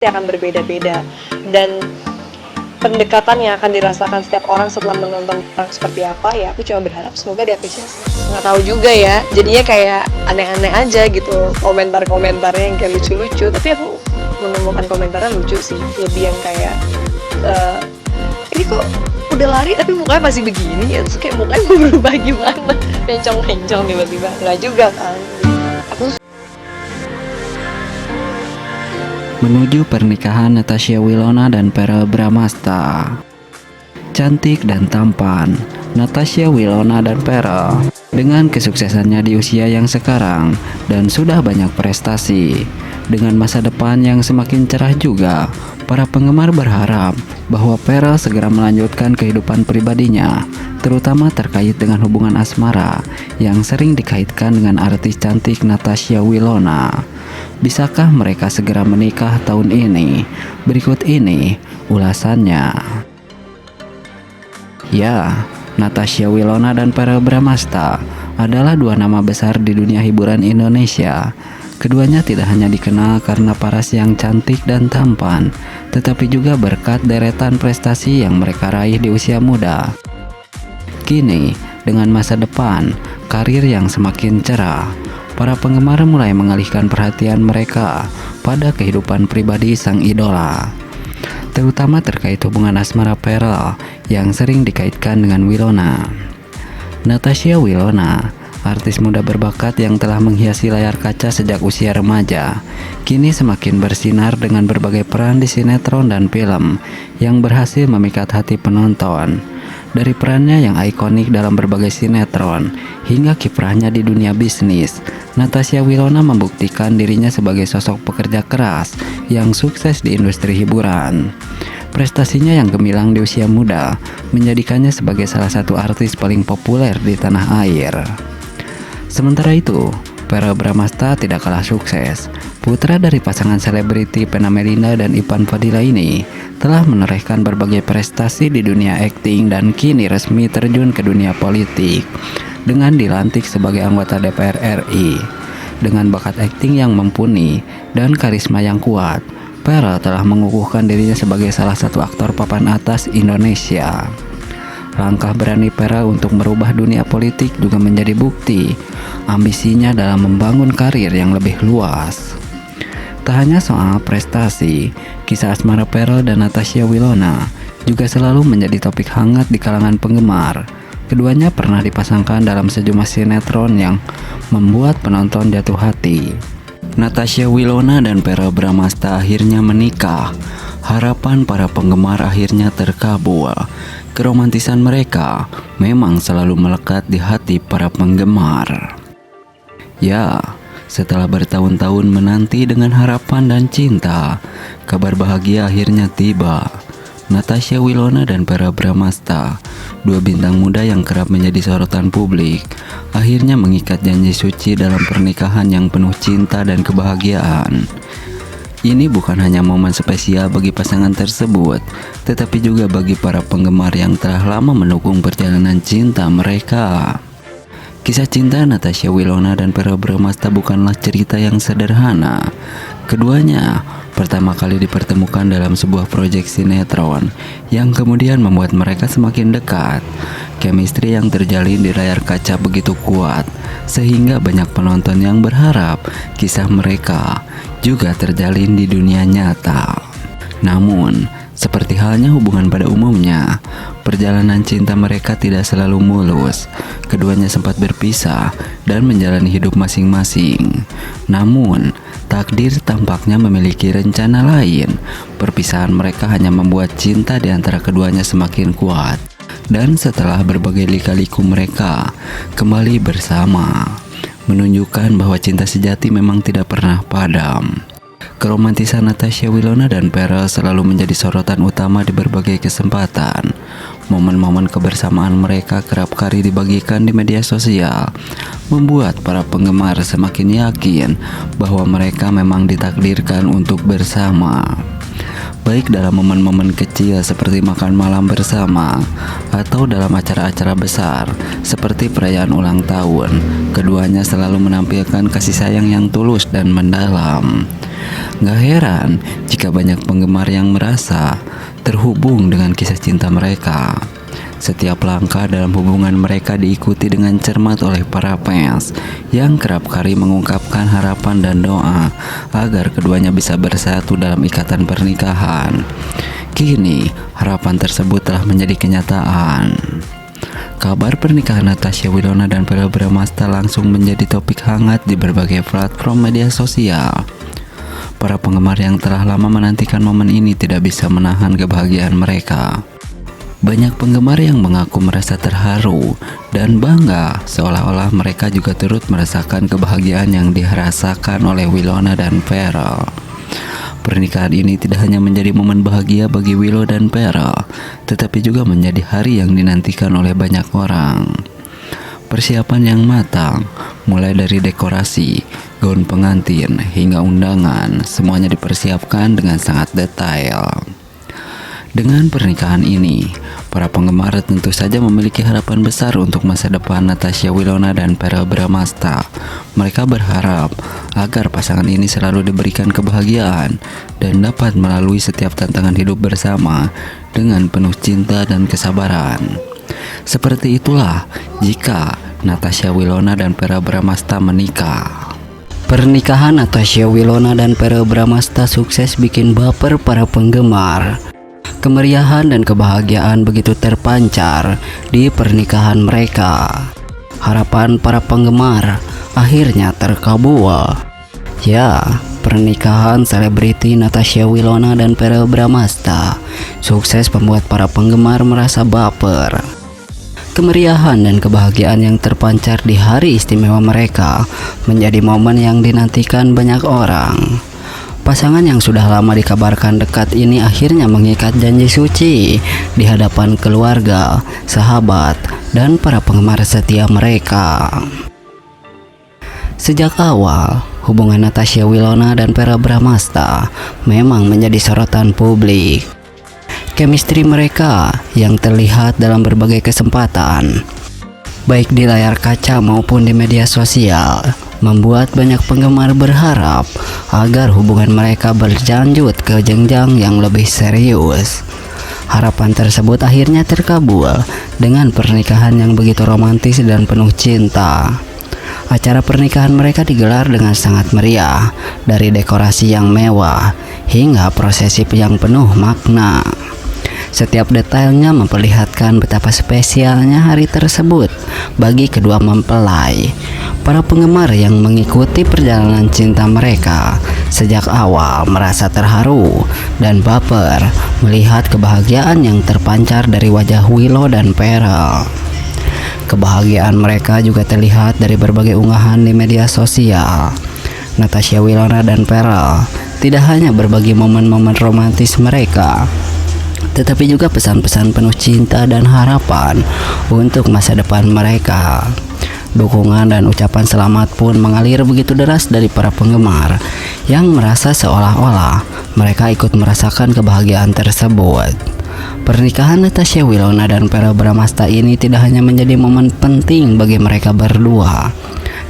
akan berbeda-beda, dan pendekatan yang akan dirasakan setiap orang setelah menonton orang seperti apa, ya aku cuma berharap semoga diapresiasi. Nggak tahu juga ya, jadinya kayak aneh-aneh aja gitu komentar-komentarnya yang kayak lucu-lucu, tapi aku menemukan komentarnya lucu sih, lebih yang kayak ini kok udah lari tapi mukanya masih begini ya, terus kayak mukanya mau berubah gimana, mencong-mencong tiba-tiba, nggak juga kan. Aku Menuju pernikahan Natasha Wilona dan Verrell Bramasta. Cantik dan tampan, Natasha Wilona dan Verrell dengan kesuksesannya di usia yang sekarang dan sudah banyak prestasi, dengan masa depan yang semakin cerah juga, para penggemar berharap bahwa Verrell segera melanjutkan kehidupan pribadinya, terutama terkait dengan hubungan asmara yang sering dikaitkan dengan artis cantik Natasha Wilona. Bisakah mereka segera menikah tahun ini? Berikut ini ulasannya. Ya, Natasha Wilona dan Verrell Bramasta adalah dua nama besar di dunia hiburan Indonesia. Keduanya tidak hanya dikenal karena paras yang cantik dan tampan, tetapi juga berkat deretan prestasi yang mereka raih di usia muda. Kini, dengan masa depan, karir yang semakin cerah, para penggemar mulai mengalihkan perhatian mereka pada kehidupan pribadi sang idola, terutama terkait hubungan asmara Verrell yang sering dikaitkan dengan Wilona. Natasha Wilona, artis muda berbakat yang telah menghiasi layar kaca sejak usia remaja, kini semakin bersinar dengan berbagai peran di sinetron dan film yang berhasil memikat hati penonton. Dari perannya yang ikonik dalam berbagai sinetron hingga kiprahnya di dunia bisnis, Natasha Wilona membuktikan dirinya sebagai sosok pekerja keras yang sukses di industri hiburan. Prestasinya yang gemilang di usia muda menjadikannya sebagai salah satu artis paling populer di tanah air. Sementara itu, Verrell Bramasta tidak kalah sukses. Putra dari pasangan selebriti Vena Melinda dan Ivan Fadila ini telah menorehkan berbagai prestasi di dunia akting dan kini resmi terjun ke dunia politik dengan dilantik sebagai anggota DPR RI. Dengan bakat akting yang mumpuni dan karisma yang kuat, Verrell telah mengukuhkan dirinya sebagai salah satu aktor papan atas Indonesia. Langkah berani Verrell untuk merubah dunia politik juga menjadi bukti ambisinya dalam membangun karir yang lebih luas. Tak hanya soal prestasi, kisah asmara Verrell dan Natasha Wilona juga selalu menjadi topik hangat di kalangan penggemar. Keduanya pernah dipasangkan dalam sejumlah sinetron yang membuat penonton jatuh hati. Natasha Wilona dan Verrell Bramasta akhirnya menikah. Harapan para penggemar akhirnya terkabul. Keromantisan mereka memang selalu melekat di hati para penggemar. Ya, setelah bertahun-tahun menanti dengan harapan dan cinta, kabar bahagia akhirnya tiba. Natasha Wilona dan Verrell Bramasta, dua bintang muda yang kerap menjadi sorotan publik, akhirnya mengikat janji suci dalam pernikahan yang penuh cinta dan kebahagiaan. Ini bukan hanya momen spesial bagi pasangan tersebut, tetapi juga bagi para penggemar yang telah lama mendukung perjalanan cinta mereka. Kisah cinta Natasha Wilona dan Verrell Bramasta bukanlah cerita yang sederhana. Keduanya pertama kali dipertemukan dalam sebuah proyek sinetron yang kemudian membuat mereka semakin dekat. Chemistry yang terjalin di layar kaca begitu kuat, sehingga banyak penonton yang berharap kisah mereka juga terjalin di dunia nyata. Namun, seperti halnya hubungan pada umumnya, perjalanan cinta mereka tidak selalu mulus. Keduanya sempat berpisah dan menjalani hidup masing-masing. Namun, takdir tampaknya memiliki rencana lain. Perpisahan mereka hanya membuat cinta di antara keduanya semakin kuat. Dan setelah berbagai lika-liku mereka kembali bersama, menunjukkan bahwa cinta sejati memang tidak pernah padam. Keromantisan Natasha Wilona dan Verrell selalu menjadi sorotan utama di berbagai kesempatan. Momen-momen kebersamaan mereka kerap kali dibagikan di media sosial, membuat para penggemar semakin yakin bahwa mereka memang ditakdirkan untuk bersama. baik dalam momen-momen kecil seperti makan malam bersama atau dalam acara-acara besar seperti perayaan ulang tahun. Keduanya selalu menampilkan kasih sayang yang tulus dan mendalam. Gak heran jika banyak penggemar yang merasa terhubung dengan kisah cinta mereka. Setiap langkah dalam hubungan mereka diikuti dengan cermat oleh para fans yang kerap kali mengungkapkan harapan dan doa agar keduanya bisa bersatu dalam ikatan pernikahan. Kini, harapan tersebut telah menjadi kenyataan. Kabar pernikahan Natasha Wilona dan Verrell Bramasta langsung menjadi topik hangat di berbagai platform media sosial. Para penggemar yang telah lama menantikan momen ini tidak bisa menahan kebahagiaan mereka. Banyak penggemar yang mengaku merasa terharu dan bangga, seolah-olah mereka juga turut merasakan kebahagiaan yang dirasakan oleh Wilona dan Verrell. Pernikahan ini tidak hanya menjadi momen bahagia bagi Willow dan Verrell, tetapi juga menjadi hari yang dinantikan oleh banyak orang. Persiapan yang matang, mulai dari dekorasi, gaun pengantin, hingga undangan, semuanya dipersiapkan dengan sangat detail. Dengan pernikahan ini, para penggemar tentu saja memiliki harapan besar untuk masa depan Natasha Wilona dan Verrell Bramasta. Mereka berharap agar pasangan ini selalu diberikan kebahagiaan dan dapat melalui setiap tantangan hidup bersama dengan penuh cinta dan kesabaran. Seperti itulah jika Natasha Wilona dan Verrell Bramasta menikah. Pernikahan Natasha Wilona dan Verrell Bramasta sukses bikin baper para penggemar. Kemeriahan dan kebahagiaan begitu terpancar di pernikahan mereka. Harapan para penggemar akhirnya terkabul. Ya, pernikahan selebriti Natasha Wilona dan Verrell Bramasta sukses membuat para penggemar merasa baper. Kemeriahan dan kebahagiaan yang terpancar di hari istimewa mereka menjadi momen yang dinantikan banyak orang. Pasangan yang sudah lama dikabarkan dekat ini akhirnya mengikat janji suci di hadapan keluarga, sahabat, dan para penggemar setia mereka. Sejak awal, hubungan Natasha Wilona dan Verrell Bramasta memang menjadi sorotan publik. Chemistry mereka yang terlihat dalam berbagai kesempatan, baik di layar kaca maupun di media sosial, membuat banyak penggemar berharap agar hubungan mereka berlanjut ke jenjang yang lebih serius. Harapan tersebut akhirnya terkabul dengan pernikahan yang begitu romantis dan penuh cinta. Acara pernikahan mereka digelar dengan sangat meriah, dari dekorasi yang mewah hingga prosesi yang penuh makna. Setiap detailnya memperlihatkan betapa spesialnya hari tersebut bagi kedua mempelai. Para penggemar yang mengikuti perjalanan cinta mereka sejak awal merasa terharu dan baper melihat kebahagiaan yang terpancar dari wajah Willow dan Verrell. Kebahagiaan mereka juga terlihat dari berbagai unggahan di media sosial. Natasha Wilona dan Verrell tidak hanya berbagi momen-momen romantis mereka, tetapi juga pesan-pesan penuh cinta dan harapan untuk masa depan mereka. Dukungan dan ucapan selamat pun mengalir begitu deras dari para penggemar yang merasa seolah-olah mereka ikut merasakan kebahagiaan tersebut. Pernikahan Natasha Wilona dan Verrell Bramasta ini tidak hanya menjadi momen penting bagi mereka berdua,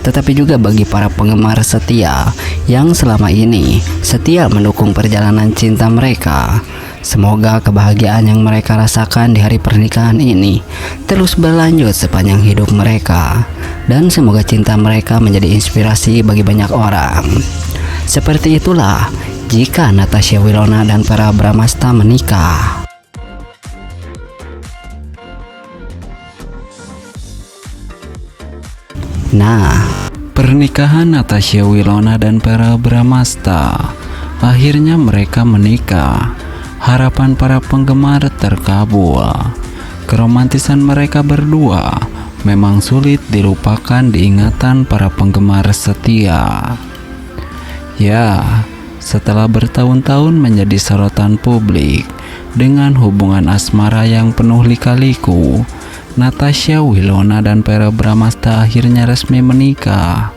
tetapi juga bagi para penggemar setia yang selama ini setia mendukung perjalanan cinta mereka. Semoga kebahagiaan yang mereka rasakan di hari pernikahan ini terus berlanjut sepanjang hidup mereka, dan semoga cinta mereka menjadi inspirasi bagi banyak orang. Seperti itulah jika Natasha Wilona dan Verrell Bramasta menikah. Nah, pernikahan Natasha Wilona dan Verrell Bramasta, akhirnya mereka menikah. Harapan para penggemar terkabul. Keromantisan mereka berdua memang sulit dilupakan di ingatan para penggemar setia. Ya, setelah bertahun-tahun menjadi sorotan publik dengan hubungan asmara yang penuh lika-liku, Natasha Wilona dan Verrell Bramasta akhirnya resmi menikah.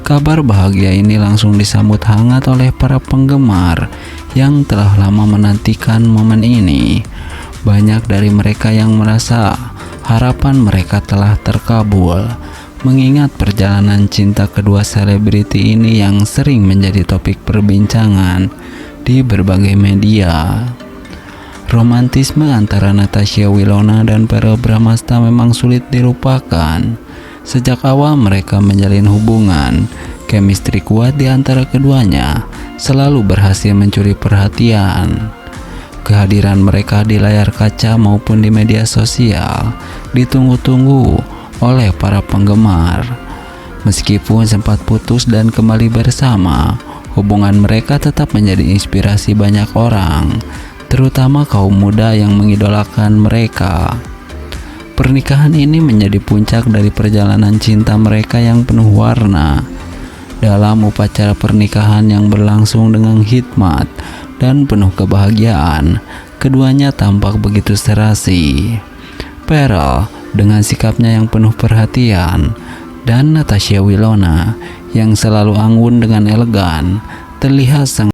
Kabar bahagia ini langsung disambut hangat oleh para penggemar yang telah lama menantikan momen ini. Banyak dari mereka yang merasa harapan mereka telah terkabul, mengingat perjalanan cinta kedua selebriti ini yang sering menjadi topik perbincangan di berbagai media. Romantisme antara Natasha Wilona dan Verrell Bramasta memang sulit dilupakan. Sejak awal mereka menjalin hubungan, chemistry kuat di antara keduanya selalu berhasil mencuri perhatian. Kehadiran mereka di layar kaca maupun di media sosial ditunggu-tunggu oleh para penggemar. Meskipun sempat putus dan kembali bersama, hubungan mereka tetap menjadi inspirasi banyak orang, terutama kaum muda yang mengidolakan mereka. Pernikahan ini menjadi puncak dari perjalanan cinta mereka yang penuh warna. Dalam upacara pernikahan yang berlangsung dengan hikmat dan penuh kebahagiaan, keduanya tampak begitu serasi. Verrell dengan sikapnya yang penuh perhatian, dan Natasha Wilona yang selalu anggun dengan elegan, terlihat sangat